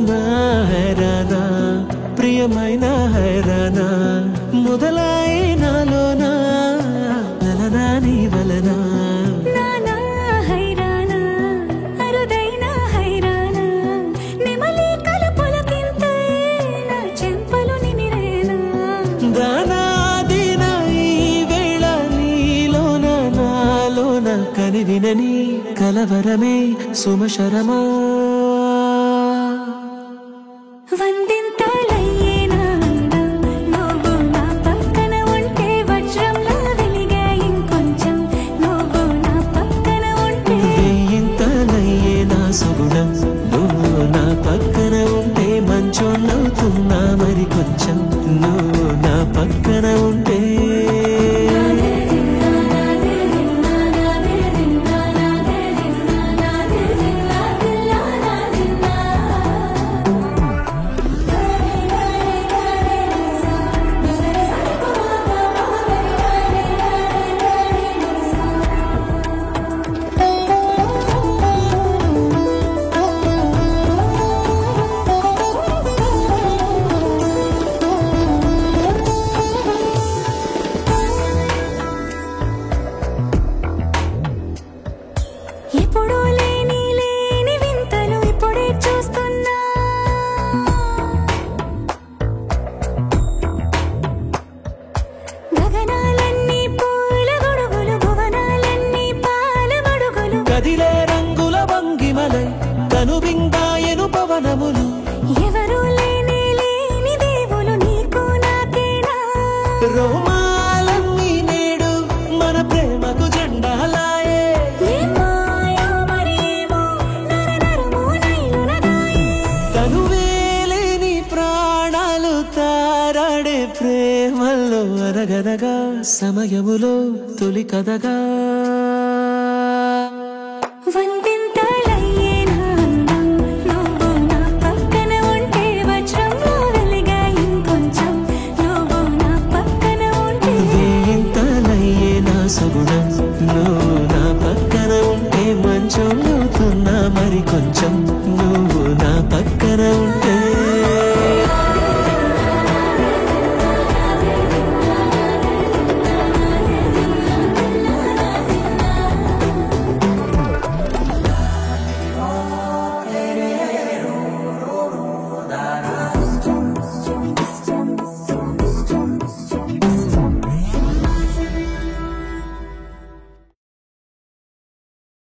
నా హైరానా ప్రియమైన హైరానా మొదలై నాలోనా నలనా నీ వలనా కనివినని కలవరమే సుమశరమా వేయింతలయ్యే నా సుగుణం నువ్వు నా పక్కన ఉంటే మంచోళ్ళవుతున్నా మరి కొంచెం నువ్వు నా పక్కన ఉంటే ఎప్పుడూ లేని వింతలు ఇప్పుడే చూస్తున్నా గగనాలన్నీ పూల గొడుగులు భువనాలన్నీ పాల మడుగులు కదిలే రంగుల భంగిమలై కనువిందాయను పవనములు ఎవరూ లేని దేవులు నీకు నాకేనా రోమాలన్నీ నేడు మన ప్రేమకు జెండాలాయే తనువేలేని ప్రాణాలు తారాడే ప్రేమల్లో అరగదగా సమయములో తొలి కదగా వందింతలయ్యే నా అందం నువ్వు నా పక్కన ఉంటే వజ్రంలో వెలిగా ఇంకొంచెం నువ్వు నా పక్కన ఉంటే వేయింతలయ్యే నా సుగుణం నువ్వు నా పక్కన ఉంటే మంచోళ్ళవుతున్నా మరి కొంచెం నువ్వు